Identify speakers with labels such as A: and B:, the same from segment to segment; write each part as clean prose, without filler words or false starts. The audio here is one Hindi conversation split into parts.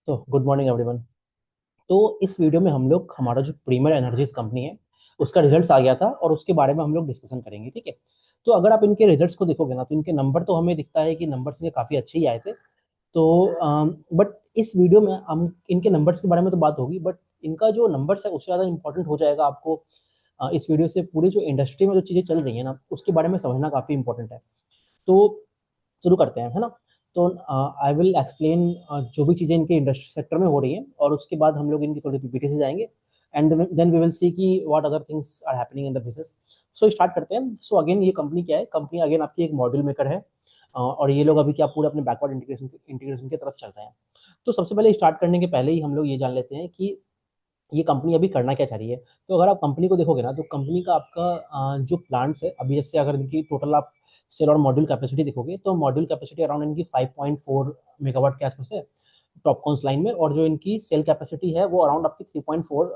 A: तो गुड मॉर्निंग एवरीवन। तो इस वीडियो में हम लोग हमारा जो प्रीमियर एनर्जीज कंपनी है उसका रिजल्ट्स आ गया था और उसके बारे में हम लोग डिस्कशन करेंगे, ठीक है। तो अगर आप इनके रिजल्ट्स को देखोगे ना तो इनके नंबर तो हमें दिखता है कि नंबर्स इनके काफ़ी अच्छे ही आए थे। तो बट इस वीडियो में हम इनके नंबर्स के बारे में तो बात होगी, बट इनका जो नंबर्स है उससे ज़्यादा इंपॉर्टेंट हो जाएगा आपको इस वीडियो से पूरी जो इंडस्ट्री में जो चीज़ें चल रही है ना उसके बारे में समझना काफ़ी इंपॉर्टेंट है। तो शुरू करते हैं, है ना। तो आई विल एक्सप्लेन जो भी चीज़ें इनके इंडस्ट्री सेक्टर में हो रही हैं और उसके बाद हम लोग इनकी थोड़ी पीपीटी से जाएंगे and then we will see कि what other things are happening in the business. So start करते हैं। सो अगेन ये कंपनी क्या है, कंपनी अगेन आपकी एक मॉड्यूल मेकर है और ये लोग अभी क्या पूरे अपने बैकवर्ड इंटीग्रेशन की तरफ चल रहे हैं। तो सबसे पहले स्टार्ट करने के पहले ही हम लोग ये जान लेते हैं कि ये कंपनी अभी करना क्या चाह रही है। तो अगर आप कंपनी को देखोगे ना तो कंपनी का आपका जो प्लांट्स है अभी, जैसे अगर इनकी टोटल आप सेल और मॉड्यूल कैपेसिटी देखोगे तो मॉड्यूल कैपेसिटी अराउंड इनकी 5.4 मेगावाट के आसपास है टॉपकॉन्स लाइन में, और जो इनकी सेल कैपेसिटी है वो अराउंड आपकी 3.4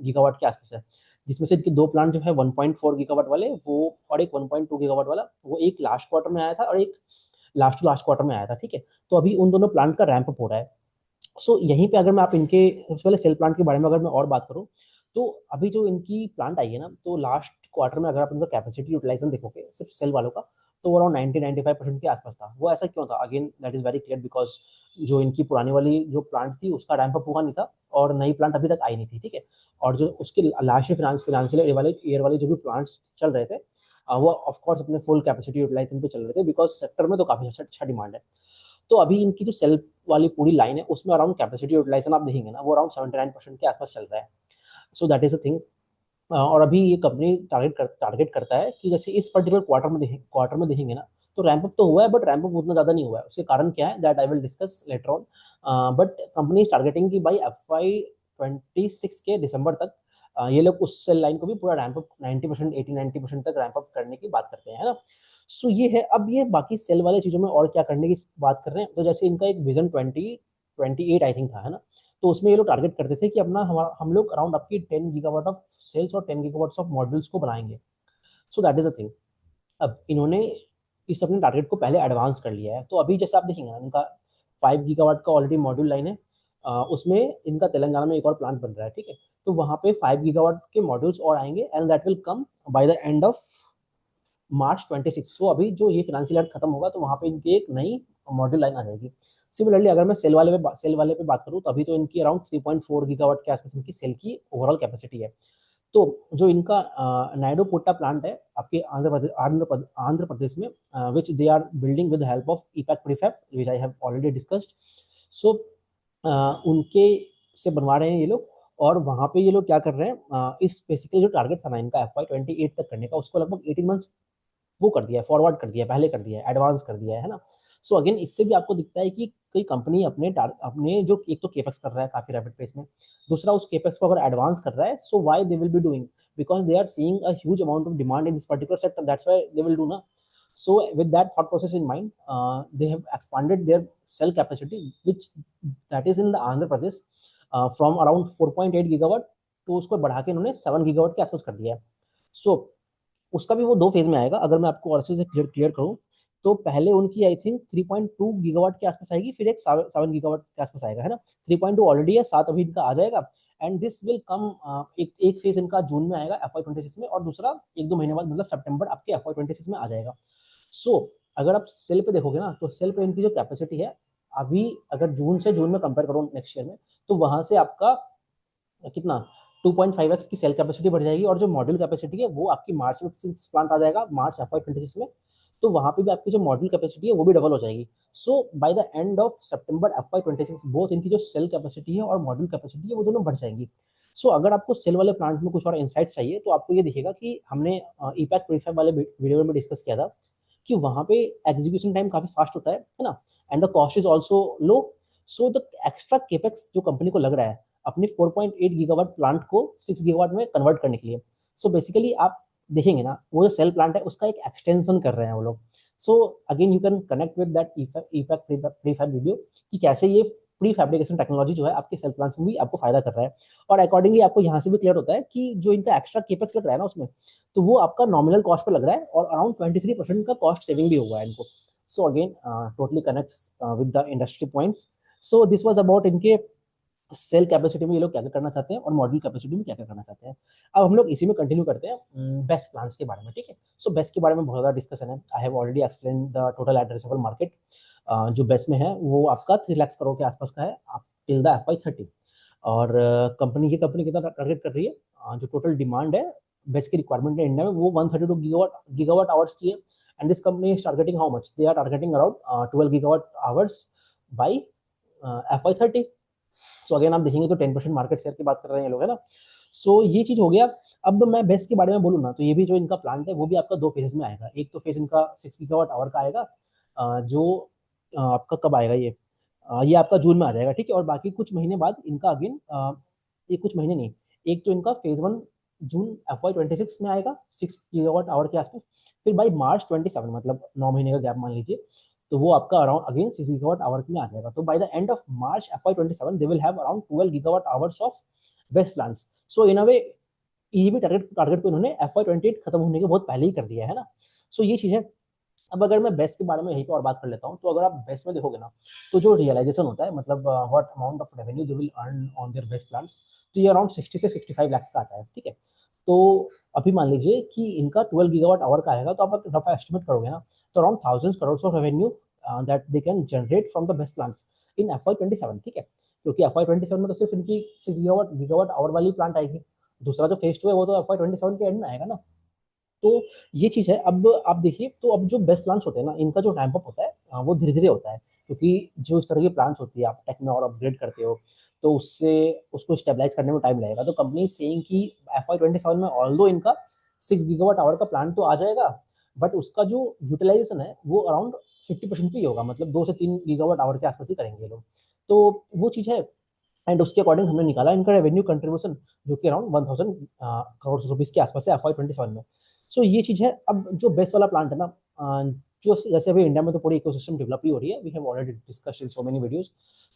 A: गीगावाट के आसपास है। जिसमें से इनके दो प्लांट जो है 1.4 गीगावाट वाले वो और एक 1.2 गीगावाट वाला, वो एक लास्ट क्वार्टर में आया था और एक लास्ट टू लास्ट क्वार्टर में आया था, ठीक है। तो अभी उन दोनों प्लांट का रैंप अप हो रहा है। सो यहीं पे अगर मैं आप इनके सबसे पहले सेल प्लांट के बारे में अगर मैं और बात करूँ तो अभी जो इनकी प्लांट आई है ना तो लास्ट क्वार्टर में अगर आप इनका कैपेसिटी यूटिलाइजेशन देखोगे सिर्फ सेल वालों का तो वो अराउंड 90-95% के आसपास था। वो ऐसा क्यों था, again that is very clear because जो इनकी पुरानी वाली जो प्लांट थी उसका रैंप अप हुआ नहीं था और नई प्लांट अभी तक आई नहीं थी, ठीक है। और जो उसके लास्ट फाइनेंशियल ईयर वाले जो भी प्लांट्स चल रहे थे वो ऑफकोर्स अपने फुल कैपेसिटी यूटिलाइजेशन पे चल रहे थे बिकॉज सेक्टर में तो काफी अच्छा डिमांड है। तो अभी इनकी जो सेल वाली पूरी लाइन है उसमें अराउंड कैपेसिटी यूटिलाइजेशन आप देखेंगे ना वो अराउंड 79% के आसपास चल रहा है। So that is a thing. और अभी ये कंपनी टारगेट करता है कि जैसे इस पर्टिकुलर क्वार्टर में देखेंगे ना तो रैंप अप तो हुआ है बट रैंप अप उतना ज्यादा नहीं हुआ है। उसके कारण क्या है that I will discuss later on. But company is targeting कि बाई FY 26 के दिसंबर तक ये लोग उस सेल लाइन को भी पूरा रैंप अप 90%, 80-90% तक रैंप अप करने की बात करते हैं, है ना। सो ये है। अब ये बाकी सेल वाले चीजों में और क्या करने की बात कर रहे हैं, तो जैसे इनका एक विजन 2028 आई थिंक था, है ना। तो उसमें ये लोग टारगेट करते थे कि अपना हमारा हम लोग अराउंड आपकी 10 गीगावाट ऑफ सेल्स और 10 गीगावाट ऑफ मॉड्यूल्स को बनाएंगे। So that is a thing. अब इन्होंने इस अपने टारगेट को पहले एडवांस कर लिया है। तो अभी जैसे आप देखेंगे ना इनका 5 गीगावाट का ऑलरेडी मॉड्यूल लाइन है। उसमें इनका तेलंगाना में एक और प्लांट बन रहा है, ठीक है। तो वहां पे 5 गीगावाट के मॉड्यूल्स और आएंगे and that will come by the end of March 26। सो अभी जो ये फाइनेंशियल ईयर खत्म होगा तो वहां पे इनकी एक नई मॉड्यूल लाइन आ जाएगी। सिमिलरली अगर मैं सेल वाले पे बात करूँ तो अभी तो इनकी अराउंड 3.4 गीगावाट के आसपास इनकी सेल की ओवरऑल कैपेसिटी है। तो जो इनका नायडू पुट्टा प्लांट है आपके आंध्र प्रदेश में, which they are building with help of Epack prefab which I have already discussed. So उनके से बनवा रहे हैं ये लोग। और वहां पे ये लोग क्या कर रहे हैं, इस बेसिकली जो टारगेट था ना इनका FY 28 तक करने का उसको लगभग 18 मंथ्स वो कर दिया है, फॉरवर्ड कर दिया है, पहले कर दिया है, एडवांस कर दिया है ना। सो अगेन इससे भी आपको दिखता है कि कोई कंपनी अपने जो एक तो केपेक्स कर रहा है काफी रैपिड पेस में, दूसरा उस केपेक्स को अगर एडवांस कर रहा है so why they will be doing, because they are seeing a huge amount of demand in this particular sector, that's why they will do ना। So with that thought process in mind, they have expanded their cell capacity, which that is in the Andhra Pradesh, from around 4.8 gigawatt तो उसको बढ़ा के इन्होंने 7 गीगावाट के आसपास कर दिया है। सो उसका भी वो दो फेज में आएगा। अगर मैं आपको और अच्छे से क्लियर करूँ तो पहले उनकी आई थिंक 3.2 गीगावाट के आसपास आएगी, फिर एक 7 गीगावाट के आसपास आएगा, है ना। 3.2 ऑलरेडी है, 7 अभी इनका आ जाएगा एंड दिस विल कम। एक फेज इनका जून में आएगा FY 26 में और दूसरा एक दो महीने बाद मतलब सितंबर आपके FY 26 में आ जाएगा। सो अगर आप सेल पे देखोगे ना तो सेल पे इनकी जो कैपेसिटी है अभी, अगर जून में कंपेयर करो नेक्स्ट ईयर में, तो वहां से आपका कितना 2.5x की सेल कैपेसिटी बढ़ जाएगी और जो मॉड्यूल कैपेसिटी है वो आपकी मार्च में, सिंस प्लांट आ जाएगा मार्च FY 26 में, तो वहां पे भी आपकी जो मॉड्यूल कैपेसिटी है वो भी डबल हो जाएगी। So by the end of September FY 26 both इनकी जो सेल कैपेसिटी है और मॉड्यूल कैपेसिटी है वो दोनों बढ़ जाएंगी। सो अगर आपको सेल वाले प्लांट में कुछ और इंसाइट चाहिए तो आपको ये दिखेगा कि हमने ईपैक प्रीफैब वाले वीडियो में डिस्कस किया था कि वहां पे एग्जीक्यूशन टाइम काफी फास्ट होता है ना, and the cost is also low. So the extra capex जो कंपनी को लग रहा है अपने 4.8 गीगावाट प्लांट को 6 गीगावाट में कन्वर्ट करने के लिए, सो बेसिकली आप देखेंगे ना वो जो सेल प्लांट है उसका एक एक्सटेंशन कर रहे हैं वो लोग। So again you can connect with that EPACK prefab video कि कैसे ये प्री फैब्रिकेशन टेक्नोलॉजी जो है आपके सेल प्लांट में भी आपको फायदा कर रहा है। और अकॉर्डिंगली आपको यहाँ से भी क्लियर होता है कि जो इनका एक्स्ट्रा केपेक्स लग रहा है ना उसमें, तो वो आपका नॉमिनल कॉस्ट पे लग रहा है और अराउंड 23% का कॉस्ट सेविंग भी हुआ है इनको। So again totally connects with the industry points so this was about इनके सेल कैपेसिटी में ये लोग क्या क्या करना चाहते हैं और मॉड्यूल कैपेसिटी में क्या क्या करना चाहते हैं। अब हम लोग इसी में कंटिन्यू करते हैं बेस्ट प्लान्स के बारे में, ठीक है। सो बेस्ट के बारे में बहुत ज़्यादा डिस्कशन है। आई have already explain the total addressable market. जो बेस्ट में है वो आपका 3 लाख करोड़ के आसपास का है आप टिल द FY 30। और कंपनी कितना टारगेट कर रही है, जो टोटल डिमांड है बेस्ट की रिक्वायरमेंट है इंडिया में वो 132 गीगावाट आवर्स की है। And this company is targeting how much, they are targeting around 12 gigawatt hours by FY 30। So again आप देखेंगे तो 10% मार्केट शेयर की बात कर रहे हैं ये लोग, है ना। सो ये चीज हो गया। अब मैं बेस्ट के बारे में बोलूँ ना, तो ये भी जो इनका प्लांट है वो भी आपका 2 फेजेस में आएगा। एक तो फेज इनका 6 गीगावाट आवर का आएगा, जो आपका कब आएगा ये आपका जून में आ जाएगा, ठीक है। और बाकी कुछ महीने बाद इनका अगेन, ये कुछ महीने नहीं, एक तो इनका फेज 1 जून FY 26 में आएगा 6 गीगावाट आवर के आसपास। फिर बाई March 27, मतलब 9 महीने का गैप मान लीजिए, तो वो आपका अराउंड अगेन 6 गीगावाट आवर में आ जाएगा। तो by the end of March FY 27 they will have around 12 gigawatt hours of BESS plants. So in a way ये भी टारगेट टारगेट को इन्होंने FY 28 खत्म होने के बहुत पहले ही कर दिया है ना। सो ये चीज है। अब अगर मैं बेस्ट के बारे में यहीं पे और बात कर लेता हूँ, तो अगर आप बेस्ट में देखोगे ना, तो जो रियलाइजेशन होता है, मतलब what amount of revenue they will earn on their best plants, तो ये अराउंड 60 से 65 लाख का आता है, ठीक है। तो अभी मान लीजिए कि इनका 12 गीगावाट आवर का आएगा, तो आप रफ एस्टिमेट करोगे ना, तो around thousand crore of revenue that they can generate from the best plants in FY 27, ठीक है। क्योंकि FY 27 में तो सिर्फ इनकी 6 गीगावाट आवर वाली प्लांट आएगी। दूसरा जो फेज 2 है वो तो FY 27 के एंड में आएगा ना। तो ये चीज है। अब आप देखिए, तो अब जो बेस्ट प्लांट्स होते हैं ना, इनका जो रैंप अप होता है वो धीरे धीरे होता है। क्योंकि जो इस तरह की प्लांट्स होती है आप टेक में और अपग्रेड करते हो, तो उससे उसको स्टेबलाइज करने में टाइम लगेगा। तो कंपनी सेइंग कि FY 27 में ऑल्दो इनका 6 गीगावाट आवर का प्लांट तो आ जाएगा, बट उसका जो यूटिलाइजेशन है वो अराउंड 50% पे ही होगा, मतलब 2 से 3 गीगावाट आवर के आसपास ही करेंगे ये लोग। तो वो चीज है। एंड उसके अकॉर्डिंग हमने निकाला इनका रेवेन्यू कंट्रीब्यूशन, जो कि अराउंड 1000 करोड़ रुपीज के आसपास है FY 27 में। सो ये चीज है। अब जो बेस्ट वाला प्लांट है ना, जो जैसे अभी इंडिया में तो पूरी इकोसिस्टम डेवलप ही हो रही है, we have already discussed in so many videos.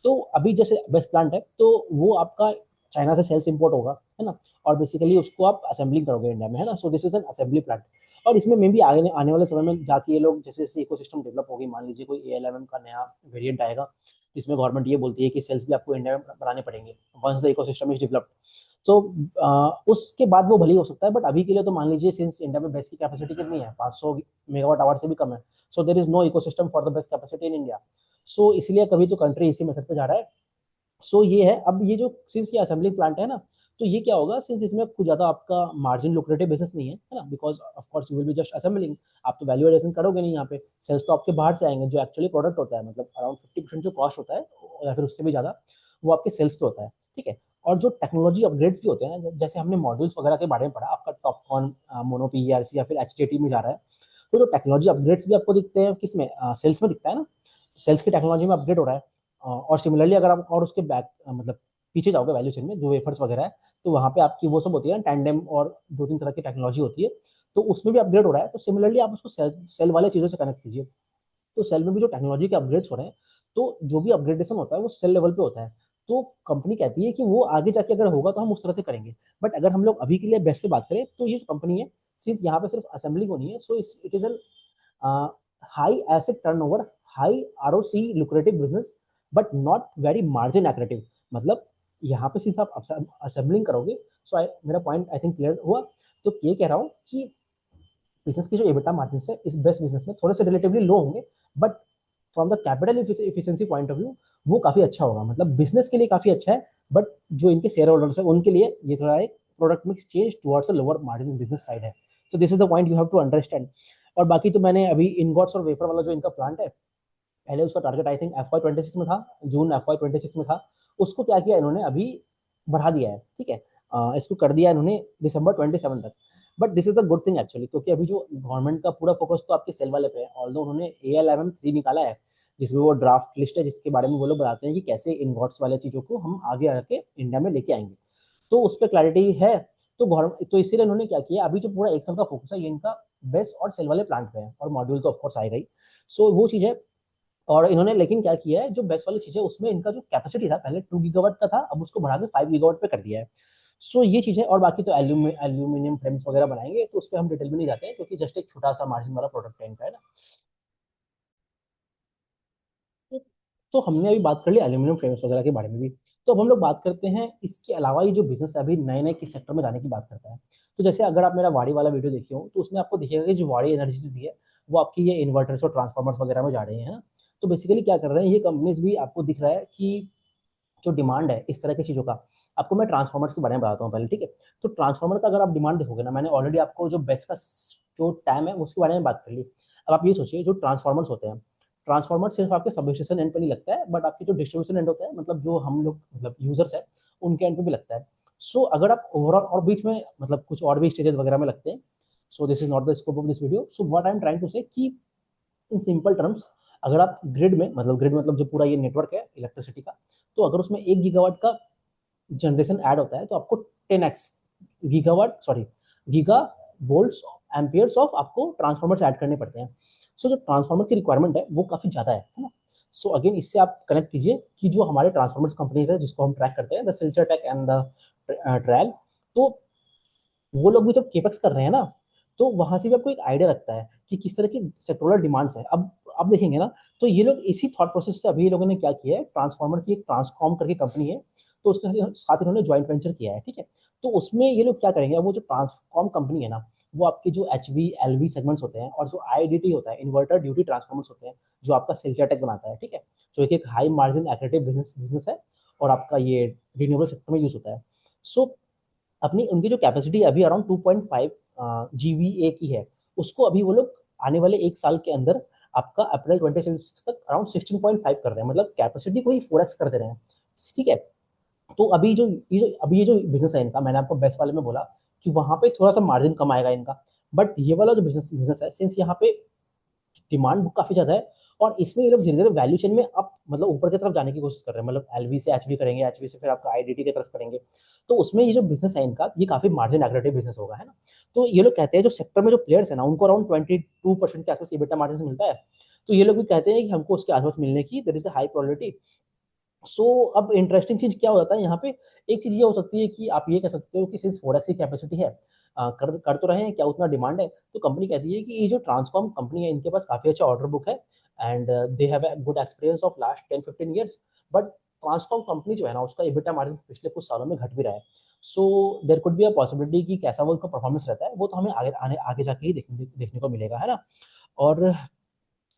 A: तो अभी जैसे बेस्ट प्लांट है, तो वो आपका चाइना से सेल्स इंपोर्ट होगा, है ना। और बेसिकली उसको आप असेंबलिंग करोगे इंडिया में, है ना। So this is an assembly plant. और इसमें मे भी आगे आने वाले समय में जाके ये लोग जैसे जैसे इकोसिस्टम डेवलप होगी, मान लीजिए कोई A11 का नया वेरिएंट आएगा, जिसमें गवर्नमेंट ये बोलती है कि सेल्स भी आपको इंडिया में बनाने पड़ेंगे once the ecosystem is developed. तो उसके बाद वो भले ही हो सकता है, बट अभी के लिए तो मान लीजिए सिंस इंडिया में बेस्ट की कैपेसिटी कितनी है, 500 मेगावाट आवर से भी कम है। So there is no ecosystem for the BESS capacity in India. So इसलिए कभी तो कंट्री इसी मेथड पे जा रहा है। सो ये है। अब ये जो सिंस ये असेंबलिंग प्लांट है ना, तो ये क्या होगा, सिंस इसमें कुछ ज्यादा आपका मार्जिन लुक्रेटिव बिजनेस नहीं है ना, because of course you will be just assembling. आप तो वैल्यू एडिशन करोगे नहीं यहाँ पे, सेल्स तो आपके बाहर से आएंगे। जो एक्चुअली प्रोडक्ट होता है, मतलब अराउंड 50% जो कॉस्ट होता है या फिर उससे भी ज्यादा, वो आपके सेल्स पे होता है, ठीक है। और जो टेक्नोलॉजी अपग्रेड्स भी होते हैं ना, जैसे हमने मॉड्यूल्स वगैरह के बारे में पढ़ा, आपका टॉपकॉन मोनोपी ERC या फिर HJT में जा रहा है, तो जो टेक्नोलॉजी अपग्रेड्स भी आपको दिखते हैं किसमें, सेल्स में दिखता है ना। सेल्स की टेक्नोलॉजी में अपग्रेड हो रहा है। और सिमिलरली अगर आप और उसके बैक मतलब पीछे जाओगे वैल्यू चेन में, जो वेफर्स वगैरह है, तो वहाँ पे आपकी वो सब होती है टैंडेम और 2-3 तरह की टेक्नोलॉजी होती है, तो उसमें भी अपग्रेड हो रहा है। तो सिमिलरली आप उसको सेल वाले चीज़ों से कनेक्ट कीजिए। तो सेल में भी जो टेक्नोलॉजी के अपग्रेड्स हो रहे हैं, तो जो भी अपग्रेडेशन होता है वो सेल लेवल पे होता है। तो कंपनी कहती है कि वो आगे जाके अगर होगा तो हम उस तरह से करेंगे। बट अगर हम लोग अभी के लिए बेस्ट पे बात करें, तो ये जो कंपनी है, सिंस यहाँ पे सिर्फ असेंबलिंग होनी है, so it is an high asset turnover, high ROC lucrative business, but not very margin accretive. मतलब यहाँ पे सिर्फ आप असेंबलिंग करोगे। सो मेरा पॉइंट आई थिंक क्लियर हुआ। तो ये कह रहा हूँ कि बिजनेस की जो एबिटा मार्जिन है इस बेस्ट बिजनेस में थोड़े से रिलेटिवली लो होंगे, but from the capital efficiency point of view वो काफी अच्छा होगा। मतलब बिजनेस के लिए काफी अच्छा है, बट जो इनके शेयर होल्डर्स है उनके लिए ये थोड़ा एक product mix change towards a lower margin business side है। So this is the point you have to understand. और बाकी तो मैंने अभी इनगॉट्स और वेफर वाला जो इनका प्लांट है, पहले उसका टारगेट आई थिंक FY 26 में था, जून FY 26 में था। उसको क्या किया इन्होंने, अभी बढ़ा दिया है, ठीक है। इसको कर दिया इन्होंने December 27 तक। But this is the good thing actually, क्योंकि अभी जो गवर्नमेंट का पूरा फोकस तो आपके सेल वाले पे है। ऑल्दो उन्होंने ALMM 3 निकाला है, जिसमें वो ड्राफ्ट लिस्ट है, जिसके बारे में वो लोग बताते हैं कि कैसे इनगॉट्स वाले चीजों को हम आगे आके इंडिया में लेके आएंगे। तो उस पर क्लैरिटी है। तो गवर्नमेंट तो इसीलिए उन्होंने क्या किया, अभी जो पूरा एक साल का फोकस है ये इनका बेस और सेल वाले प्लांट पे है, और मॉड्यूल तो ऑफकोर्स आएगा ही। सो वो चीज है। और इन्होंने लेकिन क्या किया है, जो बेस्ट वाली चीज है उसमें इनका जो कैपेसिटी था पहले 2 गीगावाट का था, अब उसको बढ़ा के 5 गीगावाट पे कर दिया है। सो ये चीज है। और बाकी तो एल्यूमिनियम फ्रेम्स वगैरह बनाएंगे, तो उस पर हम डिटेल में नहीं जाते हैं, क्योंकि जस्ट एक छोटा सा मार्जिन वाला प्रोडक्ट है इनका, है ना। तो हमने अभी बात कर ली एल्यूमिनियम फ्रेम्स वगैरह के बारे में भी। तो अब हम लोग बात करते हैं इसके अलावा ये जो बिजनेस है अभी नए नए किस सेक्टर में जाने की बात करता है। तो जैसे अगर आप मेरा वाड़ी वाला वीडियो देखे हो तो उसमें आपको दिखेगा कि जो वाड़ी एनर्जी भी है वो आपकी ये इन्वर्टर्स और ट्रांसफार्मर्स वगैरह में जा रही है ना। तो बेसिकली क्या कर रहे हैं ये कंपनीज भी, आपको दिख रहा है कि जो डिमांड है इस तरह की चीज़ों का। आपको मैं ट्रांसफार्मर्स के बारे में बताता हूँ पहले, ठीक है। तो ट्रांसफार्मर का अगर आप डिमांड देखोगे ना, मैंने ऑलरेडी आपको जो बेस्ट का जो टाइम है उसके बारे में बात कर ली। अब आप ये सोचिए जो ट्रांसफार्मर्स होते हैं, ट्रांसफार्मर सिर्फ आपके सबस्टेशन एंड पे नहीं लगता है, बट आपकी जो डिस्ट्रीब्यूशन एंड होता है, मतलब जो हम लोग मतलब यूजर्स है उनके एंड पे भी लगता है। सो अगर आप ओवरऑल और बीच में मतलब कुछ और भी स्टेजेस वगैरह में लगते हैं। So this is not the scope of this video. So what I am trying to say कि इन सिंपल टर्म्स, अगर आप ग्रिड में मतलब जो पूरा ये नेटवर्क है इलेक्ट्रिसिटी का, तो अगर उसमें 1 गीगावाट का जनरेशन ऐड होता है तो आपको 10x gigawatt sorry giga volts amperes of आपको ट्रांसफार्मर्स ऐड करने पड़ते हैं। सो जो ट्रांसफार्मर की रिक्वायरमेंट है वो काफ़ी ज़्यादा है ना। सो अगेन इससे आप कनेक्ट कीजिए कि जो हमारे ट्रांसफार्मर्स कंपनीज है जिसको हम ट्रैक करते हैं, the Silchar tech and the trial, तो वो लोग भी जब केपेक्स कर रहे हैं ना, तो वहां से भी आपको एक आइडिया लगता है कि किस तरह की सेक्टोरल डिमांड्स है। अब देखेंगे ना, तो ये लोग इसी थॉट प्रोसेस से अभी लोगों ने क्या किया है, ट्रांसफार्मर की एक ट्रांसकॉम करके कंपनी है, तो उसके साथ इन्होंने ज्वाइंट वेंचर किया है, ठीक है। तो उसमें ये लोग क्या करेंगे, वो जो ट्रांसकॉम कंपनी है ना, वो आपके जो H V L V segments होते हैं और जो आई डी टी होता है, इन्वर्टर ड्यूटी ट्रांसफार्मर्स होते हैं, जो आपका सिल्चर टेक बनाता है, ठीक है। जो एक हाई मार्जिन एक्रेटिव बिजनेस है और आपका ये रिन्यूएबल सेक्टर में यूज होता है। सो अपनी उनकी जो कैपेसिटी अभी अराउंड 2.5 जीवीए की है, उसको अभी वो लोग आने वाले 1 साल के अंदर आपका अप्रैल 2026 तक अराउंड 16.5 कर रहे हैं, मतलब कैपेसिटी को ही 4x कर दे रहे हैं, ठीक है। तो अभी ये जो बिजनेस है इनका, मैंने आपको बेस्ट वाले में बोला कि वहां पे थोड़ा सा मार्जिन कम आएगा इनका, बट ये वाला जो बिजनेस है, सिंस यहाँ पे डिमांड काफी ज्यादा है और इसमें ये लोग धीरे धीरे वैल्यू चेन में आप मतलब ऊपर की तरफ जाने की कोशिश कर रहे हैं, मतलब एलवी से एचवी करेंगे, एचवी से फिर आपका आईडीटी की तरफ करेंगे। तो उसमें ये जो बिजनेस है इनका, ये काफी मार्जिन एग्रेटिव बिजनेस होगा, है ना। तो ये लोग कहते हैं जो सेक्टर में जो प्लेयर्स है ना, उनको अराउंड 22% के आसपास EBITDA मार्जिन से मिलता है। तो ये लोग भी कहते हैं कि हमको उसके आसपास मिलने की there is a high probability. So अब इंटरेस्टिंग चीज क्या हो जाता है यहाँ पे, एक चीज ये हो सकती है कि आप ये कह सकते हो कि सिंस 4x की कैपेसिटी है, कर तो रहे हैं, क्या उतना डिमांड है, तो कंपनी कहती है कि ये जो ट्रांसफॉर्म कंपनी है इनके पास काफी अच्छा ऑर्डर बुक है and they have a good experience of last 10-15 years. But transform company जो है ना, उसका EBITDA मार्जिन पिछले कुछ सालों में घट भी रहा है। So there could be a possibility कि कैसा वो उनका परफॉर्मेंस रहता है, वो तो हमें आगे जाके ही देखने को मिलेगा, है ना। और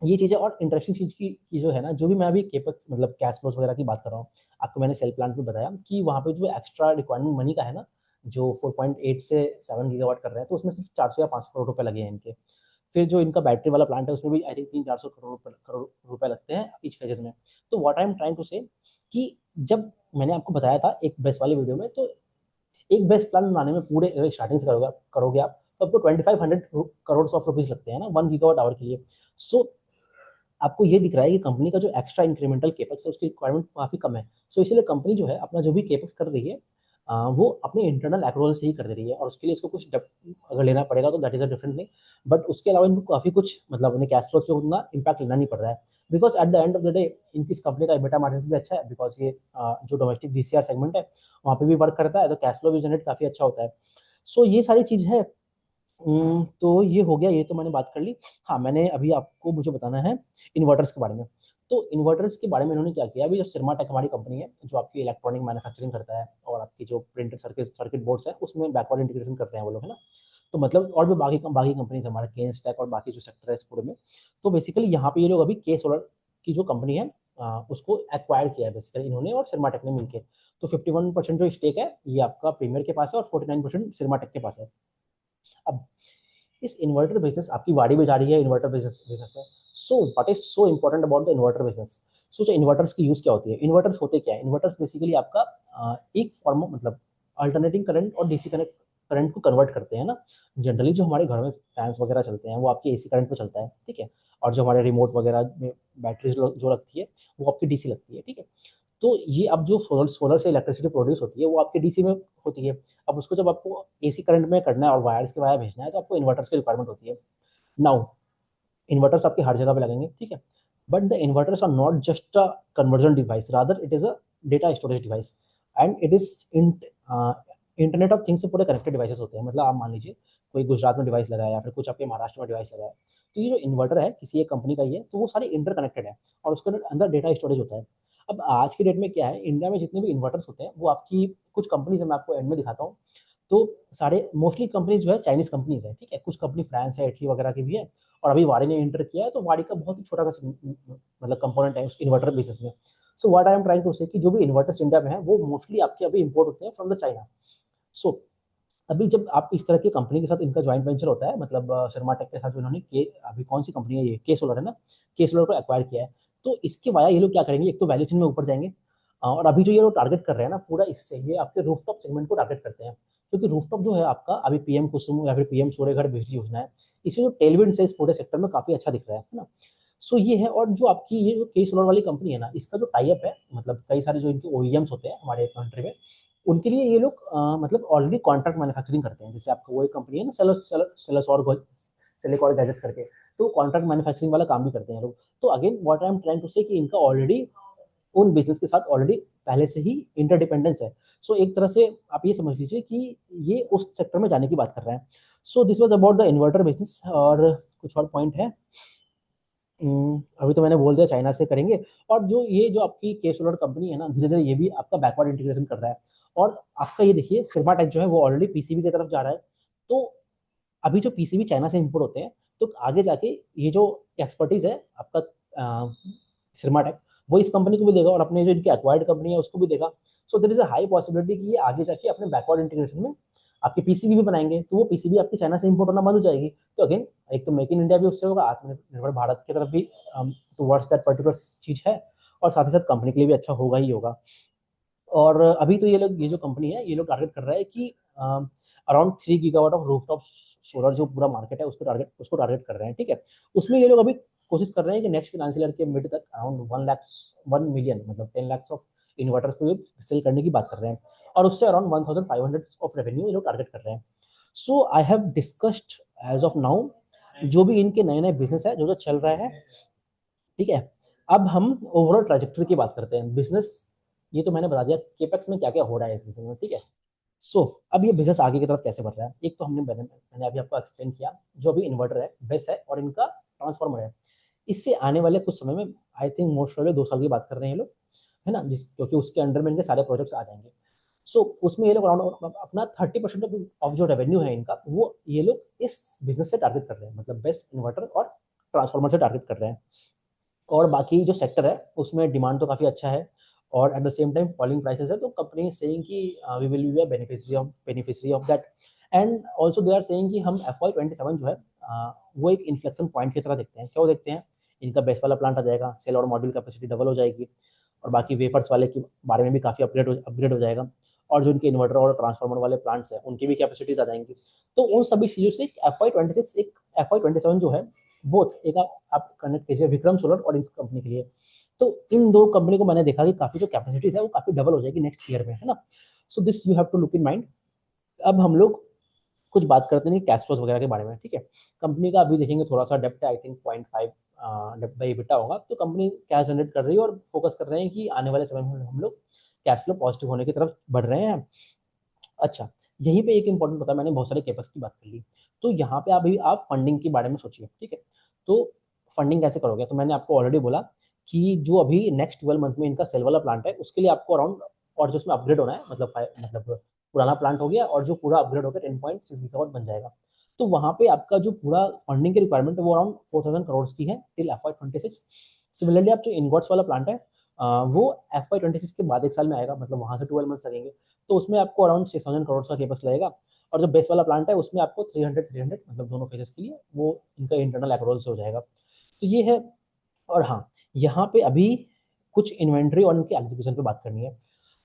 A: ये चीज़ें और इंटरेस्टिंग चीज़ की जो है ना, जो भी मैं अभी केपेक्स मतलब कैश फ्लोज वगैरह की बात कर रहा हूँ, आपको मैंने सेल प्लांट में बताया कि वहाँ पे जो एक्स्ट्रा रिक्वायरमेंट मनी का है ना, जो 4.8 से 7 गीगावाट कर रहे हैं, तो उसमें सिर्फ 400 या 500 करोड़ रुपए लगे हैं इनके। फिर जो इनका बैटरी वाला प्लांट है उसमें भी आई थिंक 300-400 करोड़ रुपए लगते हैं ईच फेजेस में। तो what I am trying to say कि जब मैंने आपको बताया था एक बेस्ट वाली वीडियो में, तो एक बेस्ट प्लान बनाने में पूरे स्टार्टिंग से करोगे आप, तो आपको 2500 करोड़ ऑफ रुपीज लगते हैं ना 1 गीगावाट आवर के लिए। सो आपको ये दिख रहा है कि कंपनी का जो एक्स्ट्रा इंक्रीमेंटल केपेक्स है उसकी रिक्वायरमेंट काफी कम है। सो इसीलिए कंपनी जो है अपना जो भी केपेक्स कर रही है, वो अपने इंटरनल एक्रोल से ही कर दे रही है, और उसके लिए इसको कुछ अगर लेना पड़ेगा तो that is a different thing. But उसके अलावा इनको काफी कुछ मतलब अपने कैश फ्लो से उतना इम्पैक्ट लेना नहीं पड़ रहा है, because at the end of the day इनकी इस कंपनी का EBITDA मार्जिन भी अच्छा है, बिकॉज ये जो डोमेस्टिक DCR सेगमेंट है वहाँ पे भी वर्क करता है, तो कैश फ्लो भी जनरेट काफी अच्छा होता है। सो ये सारी चीज है। तो ये हो गया, ये तो मैंने बात कर ली। हाँ, मैंने अभी आपको मुझे बताना है इन्वर्टर्स के बारे में। तो इन्वर्टर्स के बारे में इन्होंने क्या किया, अभी जो सिरमा टेक हमारी कंपनी है जो आपकी इलेक्ट्रॉनिक मैन्युफैक्चरिंग करता है और आपकी जो प्रिंटेड सर्किट बोर्ड्स है उसमें बैकवर्ड इंटीग्रेशन करते हैं वो लोग, है ना। तो मतलब और भी बाकी कंपनीज हमारे केन्स टेक और बाकी जो सेक्टर है इस पूरे में। तो बेसिकली यहाँ पे ये लोग अभी के सोलर की जो कंपनी है उसको एक्वायर किया है बेसिकली इन्होंने और सिरमा टेक ने मिलकर। तो 51% जो स्टेक है ये आपका प्रीमियर के पास है और 49% सिरमा टेक के पास है। अब इस इन्वर्टर बिजनेस आपकी वाड़ी में जा रही है इन्वर्टर बिजनेस में। So what is so important about the inverter business. So जो इन्वर्टर्स की यूज क्या होती है, इन्वर्टर्स होते क्या है, इन्वर्टर्स बेसिकली आपका एक फॉर्म मतलब अल्टरनेटिंग करंट और DC करंट को कन्वर्ट करते हैं ना। जनरली जो हमारे घर में फैंस वगैरह चलते हैं वो आपके AC करंट पे चलता है, ठीक है। और जो हमारे रिमोट वगैरह में बैटरी जो लगती है वो आपकी DC लगती है, ठीक है। तो ये अब जो सोलर से इलेक्ट्रिसिटी प्रोड्यूस होती है वो आपके DC में होती है। अब उसको जब आपको AC करंट में करना है और वायर्स के वायर भेजना है तो आपको इन्वर्टर्स की रिक्वायरमेंट होती है। नाउ इन्वर्टर्स आपके हर जगह पे लगेंगे, ठीक है। But the inverters are not just a conversion device, rather it is a data storage device and it is internet of things से पूरे कनेक्टेड डिवाइसेस होते हैं। मतलब आप मान लीजिए कोई गुजरात में डिवाइस लगाया या फिर कुछ आपके महाराष्ट्र में डिवाइस लगाया, तो ये जो इन्वर्टर है किसी एक कंपनी का ही है, तो वो सारे इंटरकनेक्टेड है और उसके अंदर डेटा स्टोरेज होता है। अब आज की डेट में क्या है, इंडिया में जितने भी इन्वर्टर्स होते हैं वो आपकी कुछ कंपनीज है, मैं आपको एंड में दिखाता हूँ। तो सारे मोस्टली कंपनी जो है चाइनीज कंपनीज है, ठीक है। कुछ कंपनी फ्रांस है, इटली वगैरह की भी है। और अभी वाड़ी ने एंटर किया है, तो वाड़ी का बहुत ही छोटा सा मतलब कंपोनेंट है उस इन्वर्टर बिजनेस में। So what I am trying to say कि जो भी इन्वर्टर्स इंडिया में है वो मोस्टली आपके अभी इंपोर्ट होते हैं फ्रॉम द चाइना। सो अभी जब आप इस तरह की कंपनी के साथ इनका जॉइंट वेंचर होता है, मतलब शर्मा टेक के साथ जो इन्होंने के अभी कौन सी कंपनी है, ये के सोलर है ना, के सोलर को एक्वायर किया है। तो इसके वाया ये लोग क्या करेंगे, एक तो वैल्यूएशन में ऊपर जाएंगे। और अभी जो ये लोग टारगेट कर रहे हैं ना पूरा, इससे ये आपके रूफटॉप सेगमेंट को टारगेट करते हैं। क्योंकि रूफटॉप जो है आपका अभी पीएम कुसुम या फिर पीएम सूर्य घर बिजली योजना है, इसे जो टेलविंड से इस पूरे सेक्टर में काफी अच्छा दिख रहा है ना। सो ये है। और जो आपकी ये जो के सोलर वाली कंपनी है ना, इसका जो टाई अप है, मतलब कई सारे जो इनके ओईएम्स होते हैं हमारे कंट्री में, उनके लिए ये लोग मतलब ऑलरेडी कॉन्ट्रैक्ट मैन्युफैक्चरिंग करते हैं। जैसे आपको वो एक कंपनी है ना, सेलेकॉर गैजेट्स करके, तो कॉन्ट्रैक्ट मैन्युफैक्चरिंग वाला काम भी करते हैं लोग। तो again what I am trying to say कि इनका ऑलरेडी उन बिजनेस के साथ ऑलरेडी पहले से ही इंटरडिपेंडेंस है। सो एक तरह से आप ये समझ लीजिए कि ये उस सेक्टर में जाने की बात कर रहे हैं। So this was about the inverter business. और कुछ और पॉइंट है? अभी तो मैंने बोल दिया चाइना से करेंगे। और जो ये जो आपकी के सोलर कंपनी है ना, धीरे धीरे ये भी आपका बैकवर्ड इंटीग्रेशन कर रहा है। और आपका ये देखिए सिग्मा टेक जो है वो ऑलरेडी पीसीबी की तरफ जा रहा है। तो अभी जो पीसीबी चाइना से इंपोर्ट होते हैं, तो आगे जाके ये जो एक्सपर्टीज है आपका सिग्मा टेक, वो इस कंपनी को भी देगा और अपने जो इनकी एक्वायर्ड कंपनी है उसको भी देगा। So there is a high possibility कि ये आगे जाके अपने बैकवर्ड इंटीग्रेशन में आपकी पीसीबी भी बनाएंगे, तो वो पीसीबी आपकी चाइना से इंपोर्ट होना बंद हो जाएगी। तो अगेन एक तो मेक इन इंडिया भी उससे होगा, आत्मनिर्भर भारत की तरफ भी टुवर्ड्स दैट पर्टिकुलर चीज है। और साथ ही साथ कंपनी के लिए भी अच्छा होगा ही होगा। और अभी तो ये लोग, ये जो कंपनी है, ये लोग टारगेट कर रहा है कि around 3 gigawatt of rooftop solar जो पूरा मार्केट है उसको टारगेट कर रहे हैं, ठीक है। उसमें ये लोग अभी कोशिश कर रहे हैं कि नेक्स्ट फाइनेंशियल ईयर के मिड तक अराउंड 1 मिलियन मतलब 10 लाख ऑफ इन्वर्टर्स को सेल करने की बात कर रहे हैं। और उससे अराउंड 1500 ऑफ रेवेन्यू ये लोग टारगेट कर रहे हैं। So I have discussed as of now जो भी इनके नए नए बिजनेस है जो जो चल रहा है, ठीक है। अब हम ओवरऑल ट्रैजेक्टरी की बात करते हैं। बिजनेस ये तो मैंने बता दिया केपेक्स में क्या क्या हो रहा है इस बिजनेस में, ठीक है। सो अब ये बिजनेस आगे की तरफ कैसे बढ़ रहा है, एक तो मैंने अभी आपको एक्सप्लेन किया, जो अभी इन्वर्टर है, बेस है और इनका ट्रांसफार्मर है। इससे आने वाले कुछ समय में आई थिंक मोस्ट प्रोबेबली 2 साल की बात कर रहे हैं ये लोग, है ना, जिस क्योंकि उसके अंडर में इनके सारे प्रोजेक्ट्स आ जाएंगे। सो उसमें ये लोग अराउंड अपना 30% ऑफ जो रेवेन्यू है इनका, वो ये लोग इस बिजनेस से टारगेट कर रहे हैं, मतलब बेस इन्वर्टर और ट्रांसफार्मर से टारगेट कर रहे हैं। और बाकी जो सेक्टर है उसमें डिमांड तो काफ़ी अच्छा है और at the same time falling prices है। तो कंपनी सेइंग कि we will be a beneficiary of that. And also they are saying कि हम FY27 जो है वो एक इन्फ्लेक्शन पॉइंट की तरह देखते हैं। क्या वो देखते हैं, इनका बेस वाला प्लांट आ जाएगा, सेल और मॉड्यूल कैपेसिटी डबल हो जाएगी और बाकी वेफर्स वाले के बारे में भी काफ़ी अपग्रेड हो जाएगा। और जो इनके इन्वर्टर और ट्रांसफार्मर वाले प्लांट्स हैं उनकी भी कैपेसिटीज आ जाएंगी। तो उन सभी चीज़ों से FY26 एक FY27 जो है बोथ एक आप कनेक्ट कीजिए विक्रम सोलर और इस कंपनी के लिए। तो इन दो कंपनी को मैंने देखा कि काफी जो कैपेसिटीज है वो काफी डबल हो जाएगी नेक्स्ट ईयर में, है ना। So this you have to look in mind. अब हम लोग कुछ बात करते हैं कैश फ्लोज वगैरह के बारे में, ठीक है। कंपनी का अभी देखेंगे थोड़ा सा डेप्ट है, आई थिंक 0.5 डेप्ट बाई EBITDA होगा। तो कंपनी कैश जनरेट कर रही है और फोकस कर रहे हैं कि आने वाले समय में हम लोग कैश फ्लो पॉजिटिव होने की तरफ बढ़ रहे हैं। अच्छा, यहीं पे एक इंपॉर्टेंट बता, मैंने बहुत सारे केपेक्स की बात कर ली। तो यहाँ पे अभी आप फंडिंग के बारे में सोचिए, ठीक है। तो फंडिंग कैसे करोगे, तो मैंने आपको ऑलरेडी बोला कि जो अभी नेक्स्ट 12 मंथ में इनका सेल वाला प्लांट है उसके लिए आपको अराउंड, और जो उसमें अपग्रेड होना है, मतलब पुराना प्लांट हो गया और जो पूरा अपग्रेड होकर 10.6 गीगावाट बन जाएगा। तो वहाँ पे आपका जो पूरा फंडिंग की रिक्वायरमेंट है वो अराउंड 4000 करोड़ की है टिल FY26। सिमिलरली आप जो इनवर्ट्स वाला प्लांट है वो FY26 के बाद 1 साल में आएगा, मतलब वहाँ से 12 मंथ्स लगेंगे। तो उसमें आपको अराउंड 6000 करोड़ का केपेक्स लगेगा। और जो बेस वाला प्लांट है उसमें आपको 300 मतलब दोनों फेजेस के लिए वो इनका इंटरनल अप्रूवल से हो जाएगा। तो ये है। और हाँ, यहाँ पे अभी कुछ इन्वेंट्री और इनके एग्जीक्यूशन पे बात करनी है।